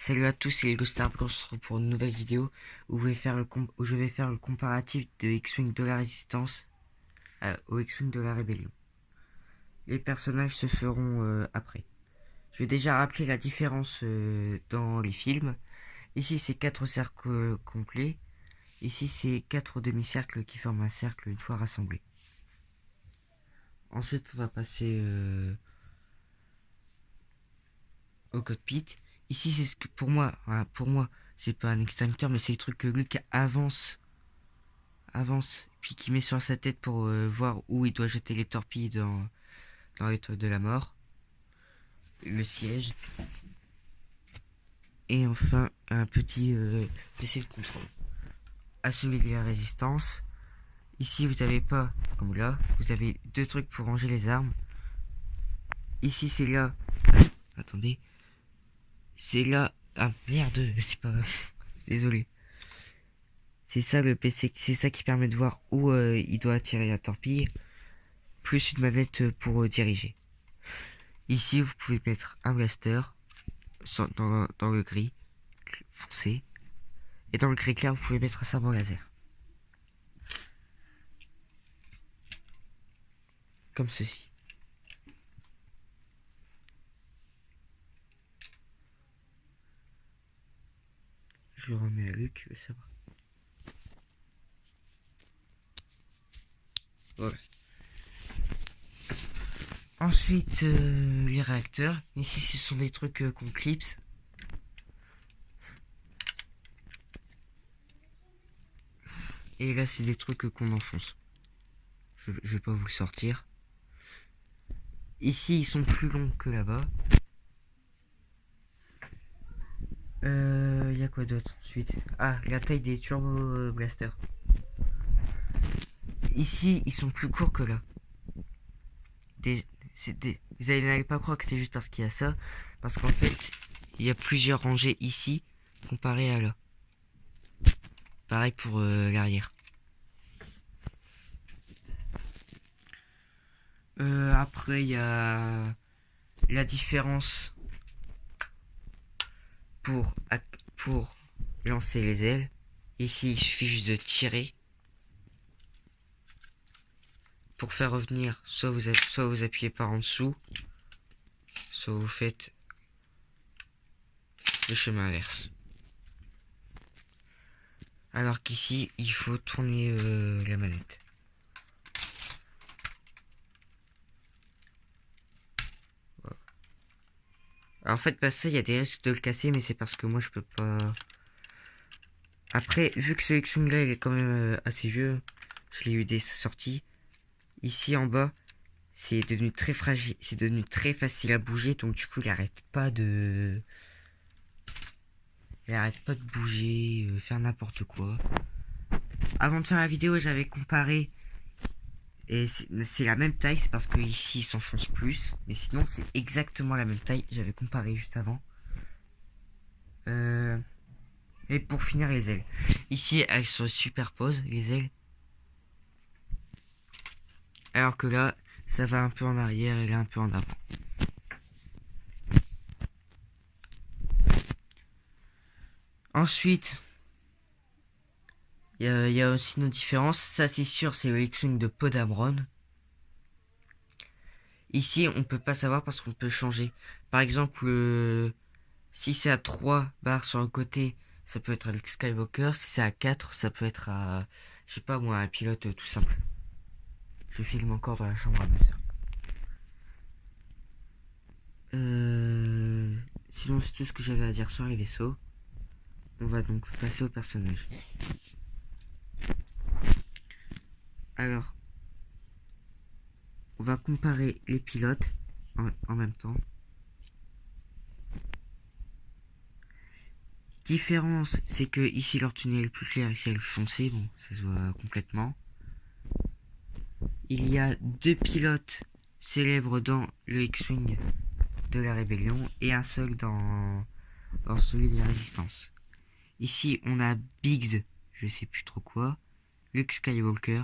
Salut à tous, c'est Lego Star Blanc. On se retrouve pour une nouvelle vidéo où je vais faire le comparatif de X-Wing de la Résistance au X-Wing de la Rébellion. Les personnages se feront après. Je vais déjà rappeler la différence dans les films. Ici, c'est 4 cercles complets. Ici, c'est 4 demi-cercles qui forment un cercle une fois rassemblés. Ensuite, on va passer au cockpit. Ici, c'est ce que pour moi, voilà, c'est pas un extincteur, mais c'est le truc que Luke avance, puis qui met sur sa tête pour voir où il doit jeter les torpilles dans l'étoile de la mort, le siège, et enfin un petit PC de contrôle. À celui de la résistance, ici vous n'avez pas, comme là, vous avez deux trucs pour ranger les armes. Ici c'est là, attendez, c'est là, ah merde, c'est pas, désolé. C'est ça le PC, c'est ça qui permet de voir où il doit tirer la torpille, plus une manette pour diriger. Ici, vous pouvez mettre un blaster dans le gris foncé. Et dans le gris clair, vous pouvez mettre un sabre laser. Comme ceci. Je le remets à Luc, le sabre. Voilà. Ensuite, les réacteurs. Ici, ce sont des trucs qu'on clipse. Et là, c'est des trucs qu'on enfonce. Je vais pas vous le sortir. Ici, ils sont plus longs que là-bas. Y a quoi d'autre ensuite? Ah, la taille des turbo blasters. Ici, ils sont plus courts que là. Vous n'allez pas croire que c'est juste parce qu'il y a ça. Parce qu'en fait, il y a plusieurs rangées ici comparé à là. Pareil pour l'arrière. Après, il y a la différence pour lancer les ailes. Ici, il suffit juste de tirer. Pour faire revenir, soit vous appuyez par en dessous, soit vous faites le chemin inverse. Alors qu'ici, il faut tourner la manette. Voilà. Alors en fait, pas ça, il y a des risques de le casser, mais c'est parce que moi je peux pas. Après, vu que ce X-Wing là, il est quand même assez vieux, je l'ai eu dès sa sortie. Ici en bas, c'est devenu très fragile, c'est devenu très facile à bouger, donc du coup, il arrête pas de bouger, faire n'importe quoi. Avant de faire la vidéo, j'avais comparé. Et c'est la même taille, c'est parce que ici il s'enfonce plus. Mais sinon, c'est exactement la même taille. J'avais comparé juste avant. Et pour finir, les ailes. Ici, elles se superposent, les ailes. Alors que là, ça va un peu en arrière et là un peu en avant. Ensuite, il y a aussi une différence. Ça, c'est sûr, c'est le X-Wing de Podamron. Ici, on peut pas savoir parce qu'on peut changer. Par exemple, si c'est à 3 barres sur le côté, ça peut être Luke Skywalker. Si c'est à 4, ça peut être à, je sais pas moi, un pilote tout simple. Je filme encore dans la chambre à ma soeur. Sinon, c'est tout ce que j'avais à dire sur les vaisseaux. On va donc passer au personnage. Alors, on va comparer les pilotes en même temps. Différence, c'est que ici leur tunnel est plus clair, ici elle est plus foncée, bon, ça se voit complètement. Il y a deux pilotes célèbres dans le X-Wing de la Rébellion et un seul dans celui de la Résistance. Ici, on a Biggs, je sais plus trop quoi, Luke Skywalker,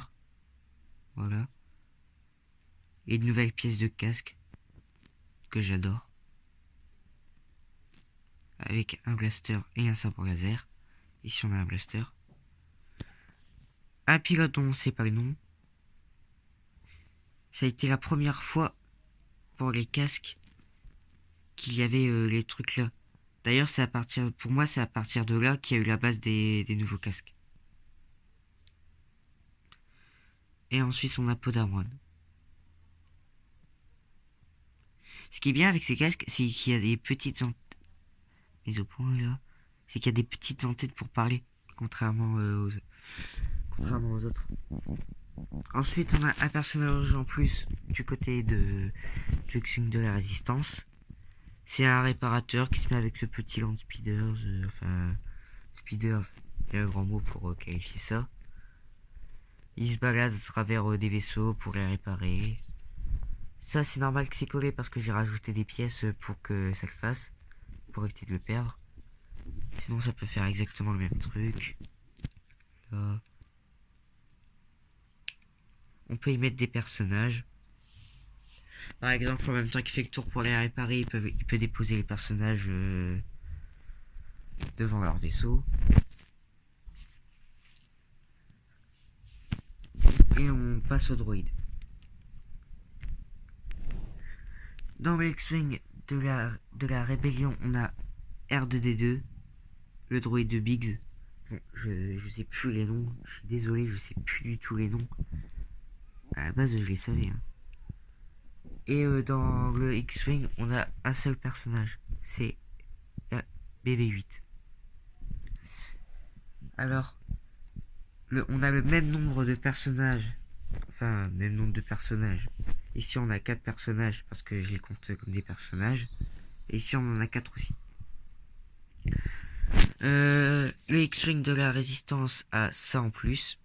voilà, et une nouvelle pièce de casque que j'adore. avec un blaster et un sabre laser. Ici on a un blaster. Un pilote dont on ne sait pas le nom. Ça a été la première fois pour les casques qu'il y avait les trucs là. D'ailleurs c'est à partir, pour moi c'est à partir de là qu'il y a eu la base des nouveaux casques. Et ensuite on a Podamron. Ce qui est bien avec ces casques, c'est qu'il y a des petites antennes. Mais au point là, c'est qu'il y a des petites antennes pour parler, contrairement aux autres. Ensuite, on a un personnage en plus du côté du X-Wing de la Résistance. C'est un réparateur qui se met avec ce petit land speeders, speeders, il y a un grand mot pour qualifier ça. Il se balade à travers des vaisseaux pour les réparer. Ça, c'est normal que c'est collé parce que j'ai rajouté des pièces pour que ça le fasse, pour éviter de le perdre. Sinon, ça peut faire exactement le même truc. Là. On peut y mettre des personnages. Par exemple, en même temps qu'il fait le tour pour les réparer, il peut déposer les personnages devant leur vaisseau. Et on passe au droïde. Dans le X-Wing de la Rébellion, on a R2D2, le droïde de Biggs. Bon, je sais plus les noms, je suis désolé, je sais plus du tout les noms. À la base, je les savais. Hein. Et dans le X-Wing, on a un seul personnage, c'est BB-8. Alors, on a le même nombre de personnages. Enfin, même nombre de personnages. Ici, on a 4 personnages parce que je les compte comme des personnages. Et ici, on en a 4 aussi. Le X-Wing de la Résistance a ça en plus.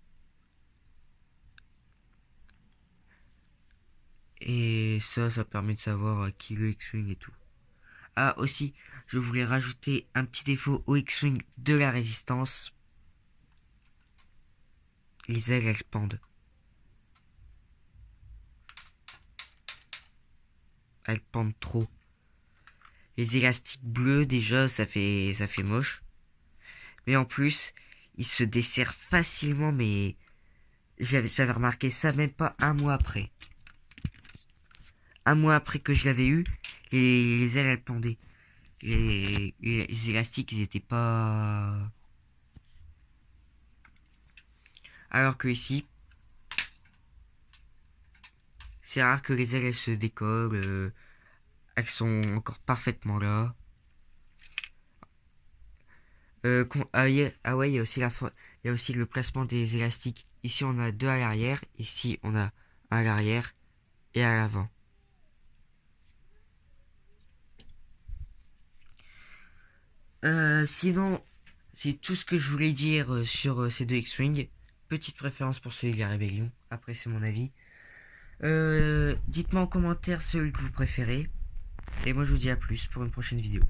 Et ça permet de savoir qui le X-Wing et tout. Ah, aussi, je voulais rajouter un petit défaut au X-Wing de la Résistance. Les ailes, elles pendent. Elles pendent trop. Les élastiques bleus, déjà, ça fait moche. Mais en plus, ils se desserrent facilement, mais j'avais remarqué ça même pas un mois après. Un mois après que je l'avais eu, les ailes, elles pendaient. Les élastiques, ils étaient pas... Alors que ici, c'est rare que les ailes, elles se décollent. Elles sont encore parfaitement là. Ouais, il y a aussi le placement des élastiques. Ici, on a 2 à l'arrière. Ici, on a un à l'arrière et à l'avant. Sinon, c'est tout ce que je voulais dire sur ces deux X-Wing. Petite préférence pour celui de la Rébellion. Après, c'est mon avis. Dites-moi en commentaire celui que vous préférez. Et moi, je vous dis à plus pour une prochaine vidéo.